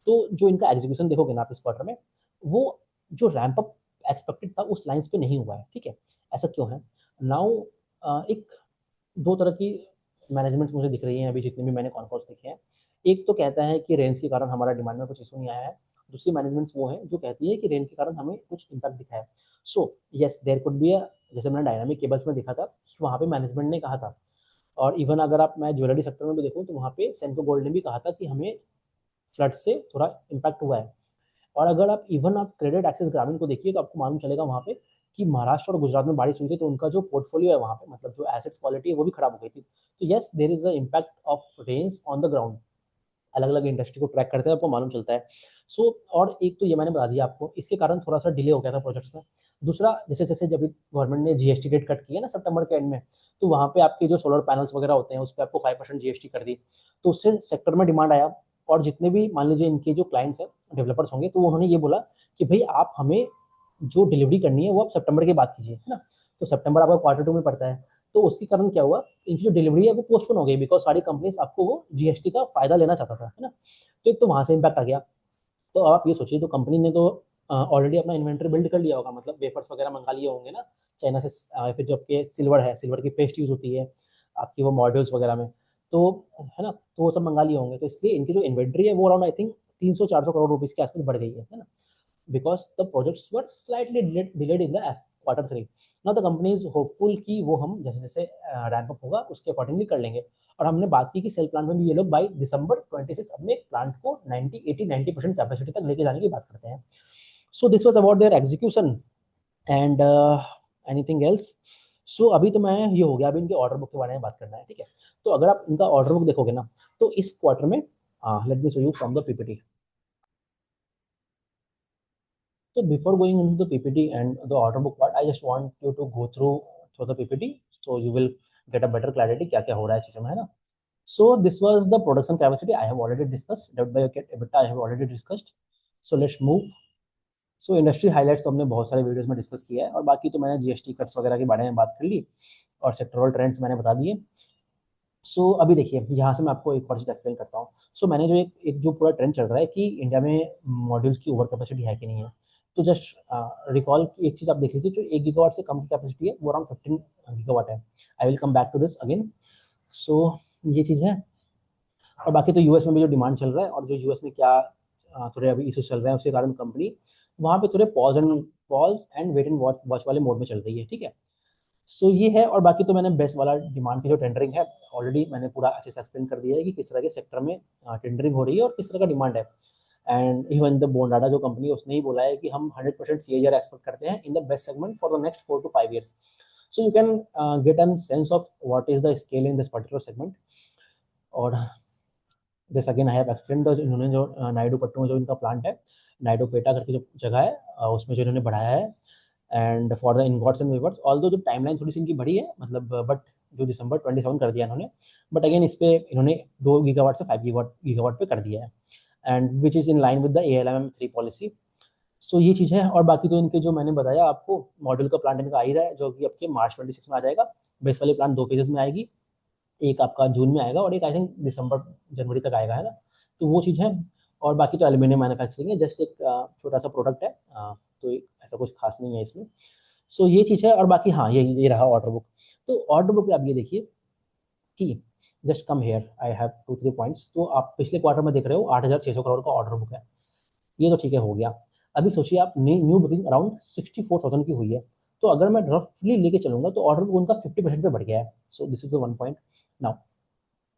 A: तो जो इनका एग्जीक्यूशन देखोगे ना आप इस क्वार्टर में, वो जो रैंप अप एक्सपेक्टेड था उस लाइंस पे नहीं हुआ है, ठीक है। ऐसा क्यों है? नाउ एक दो तरह की मैनेजमेंट मुझे दिख रही है अभी जितने भी मैंने कॉन्फ्रेंस देखे हैं। एक तो कहता है कि रेंज के कारण हमारा डिमांड में कुछ इशू नहीं आया है। दूसरी मैनेजमेंट्स वो है जो कहती है कि रेंज के कारण हमें कुछ इम्पैक्ट दिखा है। So yes there could be a, जैसे मैंने डायनामिक केबल्स में देखा था, वहाँ पे मैनेजमेंट ने कहा था। और इवन अगर आप मैं ज्वेलरी सेक्टर में भी देखूँ तो वहाँ पे सेंको गोल्ड ने भी कहा था कि हमें फ्लड से थोड़ा इम्पैक्ट हुआ है। और अगर आप इवन आप क्रेडिट एक्सेस ग्रामीण को देखिए तो आपको मालूम चलेगा वहाँ पे कि महाराष्ट्र और गुजरात में बारिश हुई थी तो उनका जो पोर्टफोलियो है वहाँ पे, मतलब जो एसेट्स क्वालिटी है वो भी खराब हो गई थी। तो yes, there is a impact of rains on the ground. अलग अलग इंडस्ट्री को ट्रैक करते हैं, आपको मालूम चलता है। सो और एक तो ये मैंने बता दिया आपको, इसके कारण थोड़ा सा डिले हो गया था प्रोजेक्ट्स में। दूसरा, जैसे जैसे जब गवर्नमेंट ने जीएसटी रेट कट किया ना सितंबर के एंड में, तो वहाँ पे आपके जो सोलर पैनल्स वगैरह होते हैं उस पर आपको 5% जीएसटी कर दी। तो उससे सेक्टर में डिमांड आया, और जितने भी मान लीजिए इनके जो क्लाइंट्स हैं, डेवलपर्स होंगे, तो उन्होंने ये बोला कि भाई आप हमें जो डिलीवरी करनी है वो आप सितंबर के बाद कीजिए, है ना। तो सितंबर आपका क्वार्टर 2 में पड़ता है। तो उसके कारण क्या हुआ, इनकी जो डिलीवरी है वो पोस्टपोन हो गई, बिकॉज सारी कंपनीज आपको वो जीएसटी का फायदा लेना चाहता था, है ना। तो एक तो वहां से इम्पैक्ट आ गया। तो आप ये सोचिए, तो कंपनी ने तो ऑलरेडी अपना इन्वेंटरी बिल्ड कर लिया होगा, मतलब वेफर्स वगैरह मंगा लिए होंगे ना चाइना से। फिर जो आपके सिल्वर है, सिल्वर की पेस्ट यूज होती है आपकी वो मॉड्यूल्स वगैरह में, तो है ना, तो वो सब मंगा लिए होंगे। तो इसलिए इनकी जो इन्वेंट्री है वो around I think 300-400 crore rupees के आसपास बढ़ गई है ना। because the projects were slightly delayed in the quarter 3. Now the company is hopeful कि वो हम जैसे जैसे रैंप अप होगा उसके अकॉर्डिंगली कर लेंगे। और हमने बात की कि सेल प्लांट में भी ये लोग बाई दिसंबर 26 अपने प्लांट को 90-80-90% कैपेसिटी तक लेके जाने की बात करते हैं। So this was about their execution and anything else. So अभी तो मैं ये हो गया, अभी इनके ऑर्डर बुक के बारे में बात करना है, ठीक है। तो अगर आप इनका ऑर्डर बुक देखोगे ना, तो इस क्वार्टर में, let me show you from the PPT. So before going into the PPT and the order book part, I just want you to go through the PPT, so you will get a better clarity क्या क्या हो रहा है चीजों में, है ना। So this was the production capacity I have already discussed. Debt by EBITDA I have already discussed. So let's move. So industry highlights तो हमने बहुत सारे वीडियोस में डिस्कस किया है, और बाकी तो मैंने जीएसटी कट्स वगैरह के बारे में बात कर ली, और सेक्टरल ट्रेंड्स मैंने बता दिए। सो अभी देखिए, यहाँ से मैं आपको एक और चीज़ एक्सप्लेन करता हूँ। सो मैंने जो एक एक जो पूरा ट्रेंड चल रहा है कि इंडिया में मॉड्यूल्स की ओवर कैपेसिटी है कि नहीं है, तो जस्ट रिकॉल की एक चीज़ आप देख लीजिए, जो 1 गीगावाट से कम की कैपेसिटी है वो अराउंड 15 गीगावाट है। I will come back to this again. So ये चीज़ है। और बाकी तो यूएस में भी जो डिमांड चल रहा है, और जो यूएस में क्या थोड़े अभी इशूज चल रहे हैं, उसके कारण कंपनी वहाँ पे थोड़े pause and wait and watch watch वाले मोड में चल रही है, ठीक है। सो ये है। और बाकी तो मैंने बेस्ट वाला डिमांड की जो टेंडरिंग है ऑलरेडी मैंने पूरा अच्छे से एक्सप्लेन कर दिया है कि किस तरह के सेक्टर में टेंडरिंग हो रही है और किस तरह का डिमांड है। एंड इवन द बोंडाटा जो कंपनी है उसने ही बोला है कि हम 100% CAGR एक्सपेक्ट करते हैं in the BESS segment for the next 4 to 5 years. So you can get an sense of what is the scale in this particular segment. और this again I have explain the, इन्होंने जो नायडू पट्टू में जो इनका प्लांट है, नायडू पेटा करके जो जगह है, उसमें जो इन्होंने बढ़ाया है, and for the ingots and weavers, although जो टाइमलाइन थोड़ी सी इनकी बड़ी है, मतलब बट जो दिसंबर 27 कर दिया इन्होंने, बट अगेन इस पे इन्होंने 2 गीगावाट से 5 गीगावाट पे कर दिया है, and which is in line with the ALMM 3 policy. सो ये चीज़ है। और बाकी तो इनके जो मैंने बताया आपको, मॉड्यूल का प्लांट इनका आ ही रहा है, जो कि आपके मार्च 26 में आ जाएगा। बेस वाली प्लांट 2 फेजेस में आएगी, एक आपका जून में आएगा और एक आई थिंक दिसंबर जनवरी तक आएगा, है ना। तो वो चीज़ है। और बाकी तो एल्यूमिनियम मैन्युफैक्चरिंग है, जस्ट एक छोटा सा प्रोडक्ट है, तो ऐसा कुछ खास नहीं है इसमें। सो ये चीज़ है। और बाकी हाँ, ये रहा ऑर्डर बुक। तो ऑर्डर बुक पे आप ये देखिए कि just come here I have 2-3 points. तो आप पिछले क्वार्टर में देख रहे हो 8,600 करोड़ का ऑर्डर बुक है, ये तो ठीक है, हो गया। अभी सोचिए आप, न्यू बुकिंग अराउंड 64,000 की हुई है। तो अगर मैं रफली लेके चलूंगा तो ऑर्डर बुक उनका 50% पे बढ़ गया है। So this is the one point. Now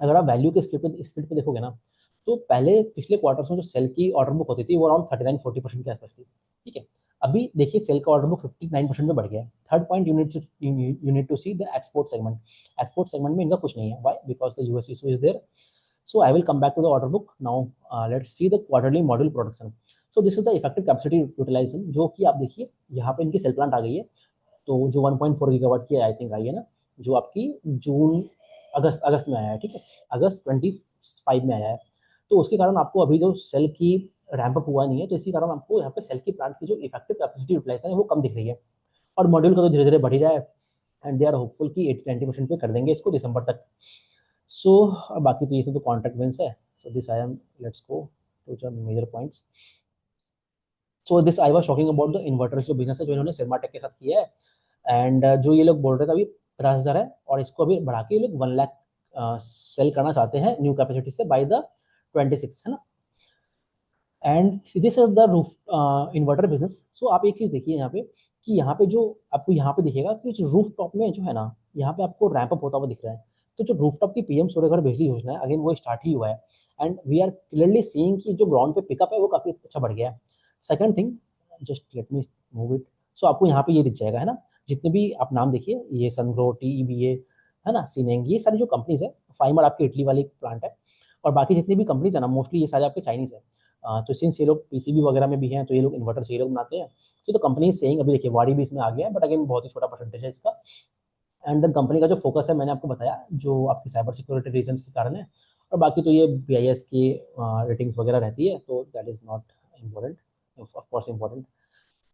A: अगर आप वैल्यू के स्प्लिट पे देखोगे ना, तो पहले पिछले क्वार्टर्स में जो सेल की ऑर्डर बुक होती थी वो अराउंड 39-40% के आसपास थी, ठीक है। अभी देखिए सेल का ऑर्डर बुक 59% में बढ़ गया है। Third point, unit to see the export segment. Export segment में इनका कुछ नहीं है, why? Because the US issue is there. So I will come back to the order book now. Let's see the quarterly module production. So this is the effective capacity utilization, जो कि आप देखिए यहाँ पे इनकी सेल प्लांट आ गई है। तो जो 1.4 गीगावाट की आई थिंक आई है ना, जो आपकी जून अगस्त अगस्त में आया है, ठीक है, अगस्त 25 में आया है। तो उसके कारण आपको अभी जो सेल की रैंप अप हुआ नहीं है, तो इसी कारण आपको यहाँ पे सेल की प्लांट की जो इफेक्टिव कैपेसिटी यूटिलाइजेशन है वो कम दिख रही है। और मॉड्यूल का तो धीरे धीरे बढ़ ही रहा है, एंड दे आर होपफुल कि 80-90% पे कर देंगे इसको दिसंबर तक। सो बाकी तो ये सब तो कॉन्ट्रैक्ट विंस है। So this I am, let's go to the major points. So this I was talking about the inverters जो बिजनेस है, जो इन्होंने सिरमाटेक के साथ किया है। एंड जो ये लोग बोल रहे थे अभी 50,000 है, और इसको अभी बढ़ा के ये लोग 1 लाख सेल करना चाहते हैं न्यू कैपेसिटी से बाय द 26, है ना। And this is the roof inverter business. So आप एक चीज देखिए यहाँ पे, कि यहाँ पे जो आपको यहाँ पे दिखेगा कि जो रूफ टॉप में जो है ना, यहाँ पे आपको रैंप अप होता हुआ दिख रहा है। तो जो रूफ टॉप की पीएम सूर्यघर बिजली योजना है, अगेन वो स्टार्ट ही हुआ है, and we are clearly seeing कि जो ग्राउंड पे पिकअप है वो काफी अच्छा बढ़ गया है। Second thing, just let me move it. So आपको यहाँ पे ये दिख जाएगा, है ना। जितने भी आप नाम देखिए, ये सनग्रो, TEBA, है ना, सिनेंग, ये सारी जो कंपनीज है। फाइमर आपकी इटली वाली प्लांट है, और बाकी जितनी भी कंपनीज है ना, मोस्टली ये सारे आपके चाइनीज है। तो सिंस ये लोग PCB वगैरह में भी हैं, तो ये लोग इन्वर्टर्स ये लोग बनाते हैं। तो कंपनी सेइंग, अभी देखिए वाड़ी भी इसमें आ गया है, बट अगेन बहुत ही छोटा परसेंटेज है इसका। एंड द कंपनी का जो फोकस है, मैंने आपको बताया, जो आपकी साइबर सिक्योरिटी रीजन के कारण है। और बाकी तो ये BIS की रेटिंग्स वगैरह रहती है, तो that is not important, of course important.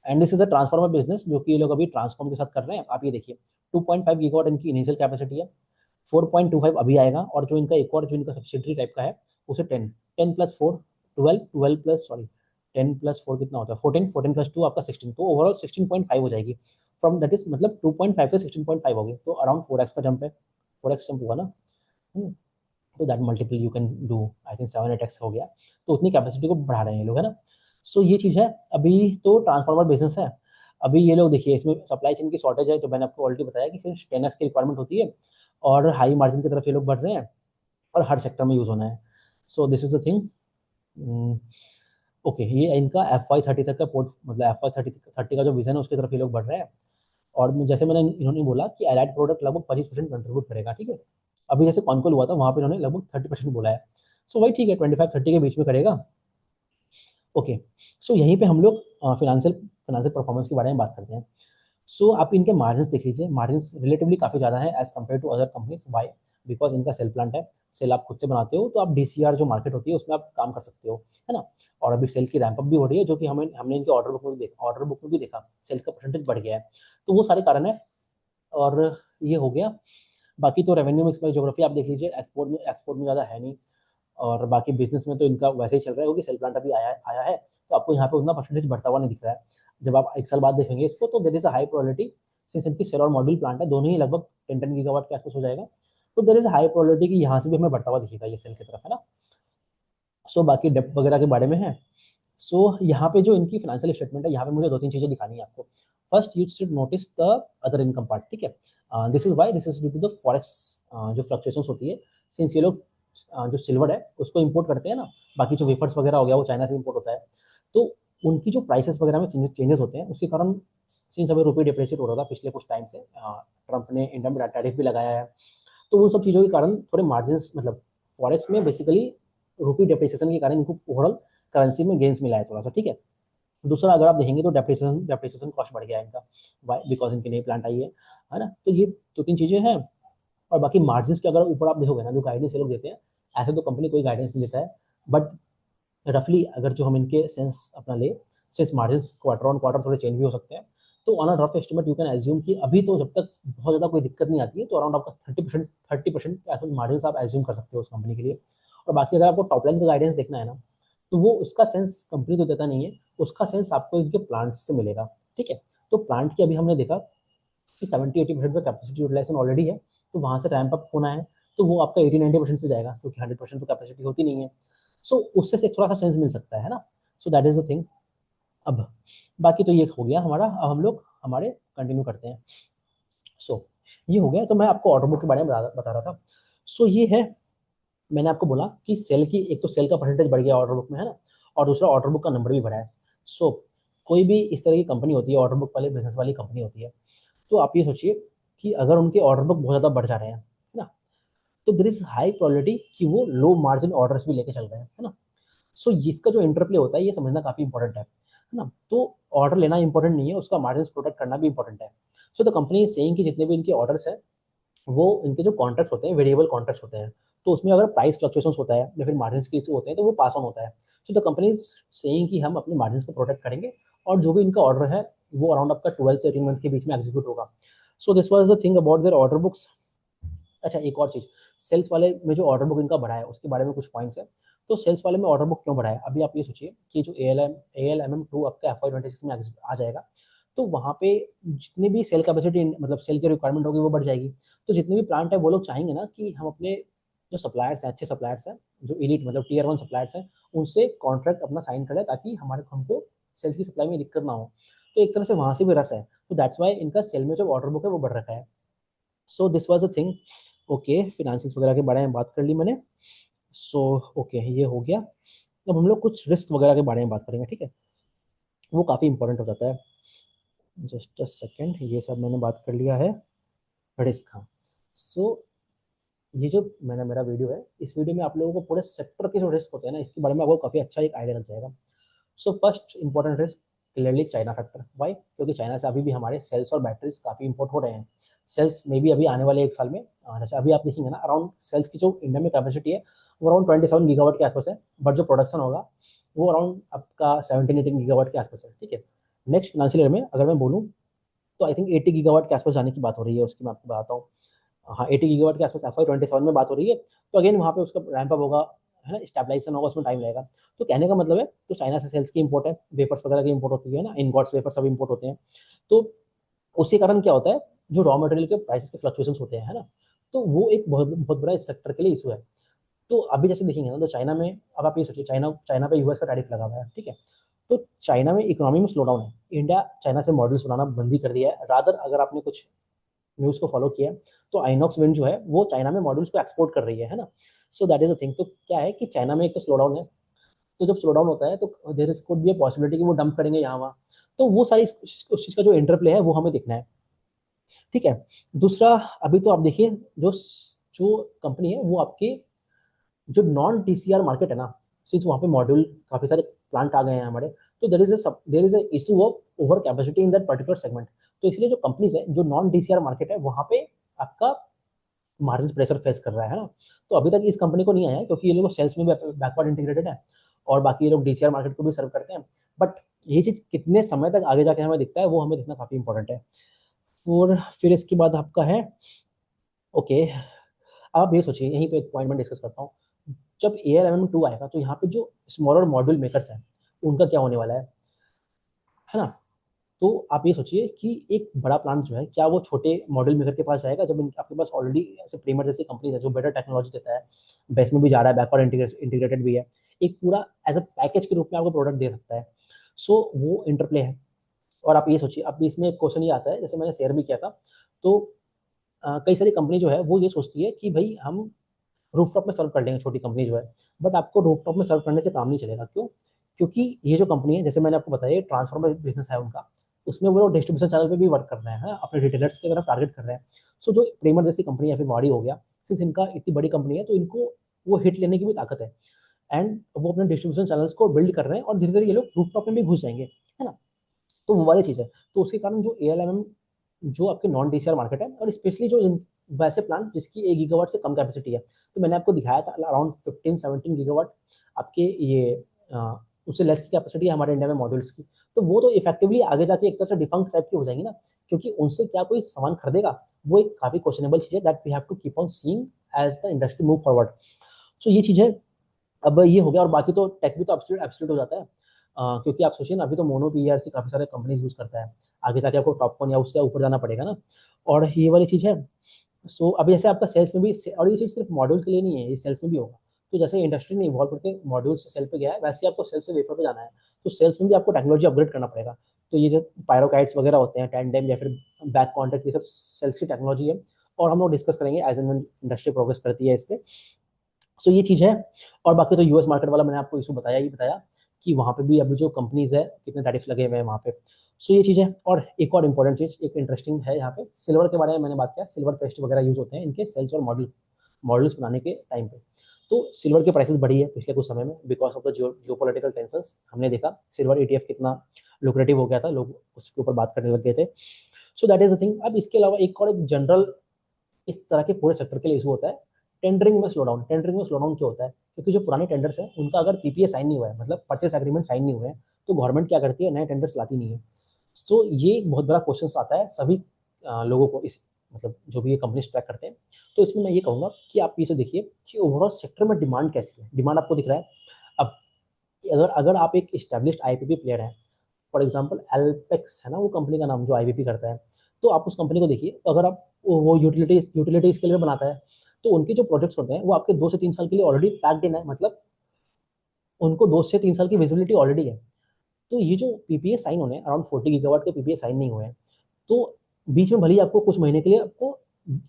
A: And this is a transformer business, जो कि ये लोग अभी ट्रांसफॉर्म के साथ कर रहे हैं। आप ये देखिए, 2.5 गीगावाट इनकी इनिशियल कैपेसिटी है, 4.25 अभी आएगा, और जो इनका एक और जो इनका सब्सिडरी टाइप का है, उसे 10 + 4 12 12 प्लस सॉरी 10 + 4 कितना होता है, 14 + 2 आपका 16, तो ओवरऑल 16.5 हो जाएगी। फ्रॉम दैट इज मतलब 2.5 से 16.5 हो गई, तो अराउंड 4x का जंप है, 4x जंप हुआ ना। हम्म, तो that multiple you can do, I think 7-8x हो गया। तो उतनी कैपेसिटी को बढ़ा रहे हैं ये लोग, है ना। सो ये चीज़ है। अभी तो ट्रांसफार्मर बिजनेस है। अभी ये लोग देखिए, इसमें सप्लाई चेन की शॉर्टेज है, तो मैंने आपको ऑलरेडी बताया कि सिर्फ 10x की रिक्वायरमेंट होती है, और हाई मार्जिन की तरफ ये लोग बढ़ रहे हैं, और हर सेक्टर में यूज होना है। So this is the thing. Okay, ये इनका FY30 तक का पोर्ट, मतलब FY30 का जो विजन है, उसकी तरफ ये लोग बढ़ रहे हैं। और जैसे मैंने इन्होंने बोला कि एलाइड प्रोडक्ट लगभग 25% कंट्रीब्यूट करेगा, ठीक है। अभी जैसे कॉन्कोल हुआ था, वहाँ पे इन्होंने लगभग 30% बोला है। सो वही ठीक है, 25-30 के बीच में करेगा। ओके, सो यहीं पे हम लोग फिनेंशियल फिनेंशियल परफॉर्मेंस के बारे में बात करते हैं। सो आप इनके मार्जिन्स देख लीजिए, मार्जिन्स रिलेटिवली काफ़ी ज़्यादा है as compare to other companies. Why? Because इनका सेल प्लांट है, सेल आप खुद से बनाते हो, तो आप DCR जो मार्केट होती है उसमें आप काम कर सकते हो, है ना। और अभी सेल की रैंप अप भी हो रही है, जो कि हमने इनके ऑर्डर बुक में भी देखा, सेल का परसेंटेज बढ़ गया है। तो वो सारे कारण है। और ये हो गया। बाकी तो रेवेन्यू मिक्स बाय ज्योग्राफी आप देख लीजिए, एक्सपोर्ट में ज़्यादा है नहीं। और बाकी बिजनेस में तो इनका वैसे ही चल रहा है, क्योंकि सेल प्लांट अभी आया आया है, तो आपको यहाँ पे उतना परसेंटेज बढ़ता हुआ नहीं दिख रहा है। जब आप 1 साल बाद देखेंगे इसको, तो there is a high probability, since इनकी सेल और मॉड्यूल प्लांट है, दोनों ही लगभग 10 गीगावाट के आसपास हो जाएगा। तो there is a high probability कि यहाँ से भी हमें बढ़ता हुआ दिखेगा ये सेल की तरफ, है ना। सो बाकी डेप्थ वगैरह के बारे में है। सो यहाँ पे जो इनकी फाइनेंशियल स्टेटमेंट है, यहाँ पे मुझे 2-3 चीज़ें दिखानी है आपको। First, you should notice the other income part, ठीक है। This is why, this is due to the forex जो फ्लक्चुएशंस होती है। सिंस ये लोग जो सिल्वर है उसको इंपोर्ट करते हैं ना, बाकी जो वेफर्स वगैरह हो गया वो चाइना से इंपोर्ट होता है, तो उनकी जो प्राइसेस वगैरह में चेंजेस होते हैं, उसके कारण सिंस अभी रुपये डिप्रेशिएट हो रहा था पिछले कुछ टाइम से, ट्रंप ने इंडिया में टैरिफ भी लगाया है, तो उन सब चीज़ों के कारण थोड़े मार्जिन, मतलब फॉरेक्स में बेसिकली रुपी डेप्रिसिएशन के कारण इनको ओवरऑल करेंसी में गेंस मिला है थोड़ा सा, ठीक है। दूसरा, अगर आप देखेंगे तो डेप्रिसिएशन कॉस्ट बढ़ गया है इनका, वाई? बिकॉज इनकी नई प्लांट आई है ना। तो ये 2-3 चीज़ें हैं। और बाकी मार्जिन के अगर ऊपर आप देखोगे ना, जो गाइडेंस ये लोग देते हैं, ऐसे तो कंपनी कोई गाइडेंस नहीं देता है, बट रफली अगर जो हम इनके सेंस अपना ले, sense margin quarter on quarter थोड़े चेंज भी हो सकते हैं। तो on a rough estimate you can assume कि अभी तो जब तक बहुत ज़्यादा कोई दिक्कत नहीं आती है, तो अराउंड आपका 30% के आसपास मार्जिन आप एज्यूम कर सकते हो उस कंपनी के लिए। और बाकी अगर आपको टॉप लाइन का गाइडेंस देखना है ना, तो वो उसका सेंस कंपनी तो देता नहीं है, उसका सेंस आपको इनके प्लांट से मिलेगा, ठीक है। तो प्लांट की अभी हमने देखा कि 70-80% का कैपेसिटी यूटिलाइजेशन ऑलरेडी है, तो वहाँ से रैंप अप होना है, तो वो आपका 80-90% पे जाएगा, क्योंकि 100% तो कैपेसिटी होती नहीं है। सो उससे से थोड़ा सा सेंस मिल सकता है ना। So that is the thing. अब बाकी तो ये हो गया हमारा, अब हम लोग हमारे कंटिन्यू करते हैं। सो ये हो गया, तो मैं आपको ऑर्डर बुक के बारे में बता रहा था। सो ये है, मैंने आपको बोला कि सेल की, एक तो सेल का परसेंटेज बढ़ गया ऑर्डर बुक में, है ना, और दूसरा ऑर्डर बुक का नंबर भी बढ़ा है। सो कोई भी इस तरह की कंपनी होती है, ऑर्डर बुक वाली बिजनेस वाली कंपनी होती है, तो आप ये सोचिए कि अगर उनके ऑर्डर बुक बहुत ज़्यादा बढ़ जा रहे हैं, है ना, तो देर इज हाई प्रोबेबिलिटी कि वो लो मार्जिन ऑर्डर्स भी लेके चल रहे हैं, है ना। सो इसका जो इंटरप्ले होता है, ये समझना काफ़ी इंपॉर्टेंट है ना। तो ऑर्डर लेना इंपॉर्टेंट नहीं है, उसका मार्जिन प्रोटेक्ट करना भी इंपॉर्टेंट है। So the company is saying कि जितने भी इनके ऑर्डर्स हैं, वो इनके जो कॉन्ट्रैक्ट होते हैं, वेरिएबल कॉन्ट्रैक्ट होते हैं, तो उसमें अगर प्राइस फ्लक्चुएशंस होता है या फिर मार्जिन के इशू होते हैं, तो वो पास ऑन होता है। So the company is saying कि हम अपने मार्जिन को प्रोटेक्ट करेंगे, और जो भी इनका ऑर्डर है, वो अराउंड आपका 12 से 18 मंथ के बीच में एग्जीक्यूट होगा। सो this was the thing about their order books. अच्छा, एक और चीज़, सेल्स वाले में जो ऑर्डर बुक इनका बढ़ा है, उसके बारे में कुछ पॉइंट्स है। तो सेल्स वाले में ऑर्डर बुक क्यों बढ़ा है, अभी आप ये सोचिए कि जो ALMM2 आपका FY26 में आ जाएगा, तो वहाँ पे जितनी भी सेल कैपेसिटी, मतलब सेल की रिक्वायरमेंट होगी, वो बढ़ जाएगी। तो जितने भी प्लांट है, वो लोग चाहेंगे ना कि हम अपने जो सप्लायर्स हैं, अच्छे सप्लायर्स हैं, जो एलीट मतलब Tier 1 सप्लायर्स हैं, उनसे कॉन्ट्रैक्ट अपना साइन करें, ताकि हमको सेल्स की सप्लाई में दिक्कत ना हो। तो एक तरह से वहाँ से भी रस है, तो दैट्स वाई इनका सेल में जो ऑर्डर बुक है वो बढ़ रखा है। So this was the thing. Okay, financials वगैरह के बारे में बात कर ली मैंने। सो ओके, ये हो गया। अब हम लोग कुछ रिस्क वगैरह के बारे में बात करेंगे, ठीक है। वो काफ़ी इंपॉर्टेंट हो जाता है। जस्ट अ सेकेंड, ये सब मैंने बात कर लिया है रिस्क। हाँ, सो ये जो मैंने मेरा वीडियो है, इस वीडियो में आप लोगों को पूरे सेक्टर के जो रिस्क होते हैं ना, इसके बारे में आपको काफ़ी अच्छा एक आइडिया लग जाएगा। So first important risk clearly China factor. Why? क्योंकि चाइना से अभी भी हमारे सेल्स और बैटरीज काफ़ी इंपोर्ट हो रहे हैं। सेल्स में भी अभी आने वाले एक साल में जैसे अभी आप देखेंगे ना, अराउंड सेल्स की जो इंडिया में कैपेसिटी है वो अराउंड 27 गीगावाट के आसपास है, बट जो प्रोडक्शन होगा वो अराउंड आपका 17-18 गीगावाट के आसपास है। ठीक है, नेक्स्ट फाइनेंशियल ईयर में अगर मैं बोलूँ तो आई थिंक 80 गीगावाट के आसपास जाने की बात हो रही है, उसकी मैं आपको बताता हूँ। हाँ, 80 गीगावाट के आसपास FY 27 में बात हो रही है। तो अगेन वहाँ पे उसका रैंप अप होगा, है ना, स्टेबलाइजेशन होगा, उसमें टाइम लगेगा। तो कहने का मतलब है, तो चाइना से सेल्स की इंपोर्ट है, वेपर्स वगैरह की इंपोर्ट होती है ना, इनगॉट्स वेपर सब इंपोर्ट होते हैं। तो उसके कारण क्या होता है, जो रॉ मटेरियल के प्राइसेस के फ्लक्चुएशंस होते हैं, है ना, तो वो एक बहुत बहुत बड़ा इस सेक्टर के लिए इशू है। तो अभी जैसे देखेंगे ना, तो चाइना में, अब आप ये सोचिए, चाइना चाइना पे यूएस का टैरिफ लगा हुआ है। ठीक है, तो चाइना में इकोनॉमी में स्लो डाउन है, इंडिया चाइना से मॉडल्स बनाना बंद ही कर दिया है। रादर अगर आपने कुछ न्यूज़ को फॉलो किया तो आइनॉक्स विंड जो है वो चाइना में मॉडल्स को एक्सपोर्ट कर रही है ना। So that is a thing. तो क्या है कि चाइना में एक तो स्लो डाउन है, तो जब स्लो डाउन होता है तो there is could be a possibility कि वो डंप करेंगे यहाँ वहाँ। तो वो सारी उस चीज़ का जो इंटरप्ले है वो हमें देखना है। ठीक है, दूसरा, अभी तो आप देखिए, जो जो कंपनी है वो आपकी जो नॉन टीसीआर मार्केट है ना, सिंस वहाँ पे मॉड्यूल काफ़ी सारे प्लांट आ गए हैं हमारे, तो there is a issue of over capacity in that particular segment. तो इसलिए जो कंपनीज है, जो नॉन टीसीआर मार्केट है, वहाँ पे आपका मार्जिन प्रेशर फेस कर रहा है ना। तो अभी तक इस कंपनी को नहीं आया है, क्योंकि ये लोग सेल्स में भी बैकवर्ड इंटीग्रेटेड है, और बाकी ये लोग डीसीआर मार्केट को भी सर्व करते हैं। बट ये चीज़ कितने समय तक आगे जाके हमें दिखता है, वो हमें देखना काफ़ी इंपॉर्टेंट है। और फिर इसके बाद आपका है, ओके, आप ये सोचिए, यहीं पे एक पॉइंट मैं डिस्कस करता हूँ। जब ALMM2 आएगा तो यहाँ पे जो स्मॉलर मॉड्यूल मेकर्स हैं उनका क्या होने वाला है ना। तो आप ये सोचिए कि एक बड़ा प्लांट जो है, क्या वो छोटे मॉडल मेकर के पास जाएगा, जब आपके पास ऑलरेडी ऐसे प्रीमर जैसी कंपनी है जो बेटर टेक्नोलॉजी देता है, बेस में भी जा रहा है, बैकवर्ड इंटीग्रेटेड भी है, एक पूरा एज अ पैकेज के रूप में आपको प्रोडक्ट दे सकता है। सो वो इंटरप्ले है। और आप ये सोचिए, अब इसमें एक क्वेश्चन ये आता है, जैसे मैंने शेयर भी किया था, तो कई सारी कंपनी जो है वो ये सोचती है कि भाई हम रूफटॉप में सर्व कर लेंगे, छोटी कंपनी जो है। बट आपको रूफटॉप में सर्व करने से काम नहीं चलेगा। क्यों? क्योंकि ये जो कंपनी है, जैसे मैंने आपको बताया, ट्रांसफॉर्मर बिजनेस है उनका, उसमें वो डिस्ट्रीब्यूशन चैनल पे भी वर्क कर रहे हैं, हाँ, अपने रिटेलर्स की तरफ टारगेट कर रहे हैं। सो जो प्रीमर जैसी कंपनी या फिर वाड़ी हो गया, सिंस इनका इतनी बड़ी कंपनी है, तो इनको वो हिट लेने की भी ताकत है, एंड वो अपने डिस्ट्रीब्यूशन चैनल्स को बिल्ड कर रहे हैं, और धीरे धीरे ये लोग रूफटॉप में भी घुस जाएंगे, है ना। तो वो वाली चीज़ है। तो उसके कारण जो ALMM, जो आपके नॉन डीसीआर मार्केट है, और स्पेशली जो वैसे प्लांट जिसकी 1 गीगावाट से कम कैपेसिटी है, तो मैंने आपको दिखाया था अराउंड 15-17 गीगावाट आपके ये उससे लेस की कैपेसिटी है हमारे इंडिया में मॉड्यूल्स की। तो वो तो इफेक्टिवली आगे जाके एक तरह से डिफंक टाइप की हो जाएंगी ना, क्योंकि उनसे क्या कोई सामान खरीदेगा, वो एक काफ़ी क्वेश्चनेबल चीज़ है, that we have to keep on seeing as the industry move forward. So ये चीज़ है। अब ये हो गया, और बाकी तो टेक भी तो एब्सोल्यूट एब्सोल्यूट हो जाता है। क्योंकि आप सोचिए ना, अभी तो मोनो पीईआर काफ़ी सारे कंपनीज यूज़ करता है, आगे जाके आपको टॉप 1 या उससे ऊपर जाना पड़ेगा ना। और ये वाली चीज़ है। सो अभी जैसे आपका सेल्स में भी, और ये चीज़ सिर्फ मॉड्यूल के लिए नहीं है, ये सेल्स में भी होगा। तो जैसे इंडस्ट्री ने इवॉल्व करके मॉड्यूल से सेल पे गया है, वैसे ही आपको सेल से वेफर पे जाना है। तो सेल्स में भी आपको टेक्नोलॉजी अपग्रेड करना पड़ेगा। तो ये जो पायरोकाइट्स वगैरह होते हैं, टेंडेम या फिर बैक कॉन्टैक्ट, ये सब सेल्स की टेक्नोलॉजी है, और हम लोग डिस्कस करेंगे एज एन इंडस्ट्री प्रोग्रेस करती है इस पे। सो ये चीज़ है। और बाकी तो यूएस मार्केट वाला मैंने आपको इशू बताया ही बताया, कि वहाँ पे भी अभी जो कंपनीज है कितने टैरिफ लगे हुए हैं वहाँ पे। सो ये चीज़ है। और एक और इम्पोर्टेंट चीज़, एक इंटरेस्टिंग है यहाँ पे, सिल्वर के बारे में मैंने बात किया, सिल्वर पेस्ट वगैरह यूज होते हैं इनके सेल्स और मॉडल्स बनाने के टाइम पे। तो सिल्वर की प्राइसेस बढ़ी है पिछले कुछ समय में, because of the geopolitical tensions. हमने देखा सिल्वर ETF कितना लुक्रेटिव हो गया था, लोग उसके ऊपर बात करने लग गए थे। So that is the thing. अब इसके अलावा एक और एक जनरल इस तरह के पूरे सेक्टर के लिए इशू होता है, टेंडरिंग में स्लो डाउन। टेंडरिंग में स्लो डाउन क्यों होता है? क्योंकि जो पुराने टेंडर्स हैं उनका अगर PPA साइन नहीं हुआ है, मतलब परचेस एग्रीमेंट साइन नहीं हुए हैं, तो गवर्नमेंट क्या करती है, नए टेंडर्स लाती नहीं है। तो ये एक बहुत बड़ा क्वेश्चन आता है सभी लोगों को, इस मतलब जो भी ये कंपनी ट्रैक करते हैं। तो इसमें मैं ये कहूँगा कि आप पीछे देखिए कि ओवरऑल सेक्टर में डिमांड कैसी है। डिमांड आपको दिख रहा है। अब अगर अगर आप एक स्टैब्लिश्ड IPP प्लेयर हैं, फॉर एग्जांपल एल्पेक्स है ना वो कंपनी का नाम, जो IPP करता है, तो आप उस कंपनी को देखिए। तो अगर आप वो यूटिलिटी स्केल में बनाता है, तो उनके जो प्रोजेक्ट्स होते हैं वो आपके 2 से 3 साल के लिए ऑलरेडी पैक्ड इन है, मतलब उनको 2 से 3 साल की विजिबिलिटी ऑलरेडी है। तो ये जो PPA साइन होने हैं, अराउंड 40 गीगावाट के PPA साइन नहीं हुए हैं, तो बीच में भले ही आपको कुछ महीने के लिए आपको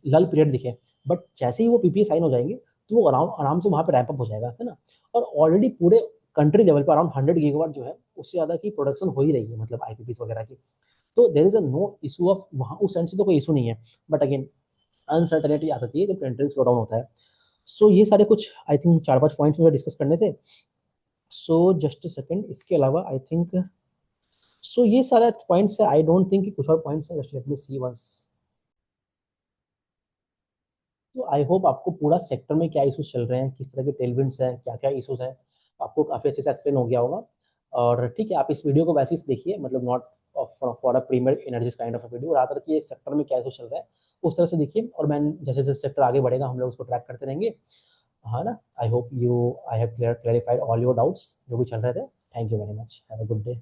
A: लल पीरियड दिखे, बट जैसे ही वो PPA साइन हो जाएंगे, तो वो आराम आराम से वहाँ पे रैंप अप हो जाएगा, है ना। और ऑलरेडी पूरे कंट्री लेवल पर अराउंड 100 गीगावाट जो है, उससे ज़्यादा की प्रोडक्शन हो ही रही है, मतलब IPPs वगैरह की। तो there is a no issue of वहाँ उस एंड से तो कोई इशू नहीं है, बट अगेन अनसर्टनिटी आ जाती है जब ट्रेंडिंग स्लो डाउन होता है। सो ये सारे कुछ आई थिंक 4-5 पॉइंट्स मुझे डिस्कस करने थे। सो जस्ट सेकंड, इसके अलावा आई थिंक सो ये सारे पॉइंट्स है, आई डोंट थिंक कि कुछ और पॉइंट्स है, जस्ट लेट मी सी वंस। तो आई होप आपको पूरा सेक्टर में क्या इशूज चल रहे हैं, किस तरह के टेलविंड्स हैं, क्या क्या इशूज हैं, आपको काफ़ी अच्छे से एक्सप्लेन हो गया होगा। और ठीक है, आप इस वीडियो को वैसे ही देखिए, मतलब not for a Premier Energies kind of a video, rather कि एक सेक्टर में क्या इशू चल रहा है उस तरह से देखिए, और मैं जैसे जैसे सेक्टर आगे बढ़ेगा हम लोग उसको ट्रैक करते रहेंगे। हाँ ना, I hope you I have clarified all your doubts जो भी चल रहे थे। Thank you very much, have a good day.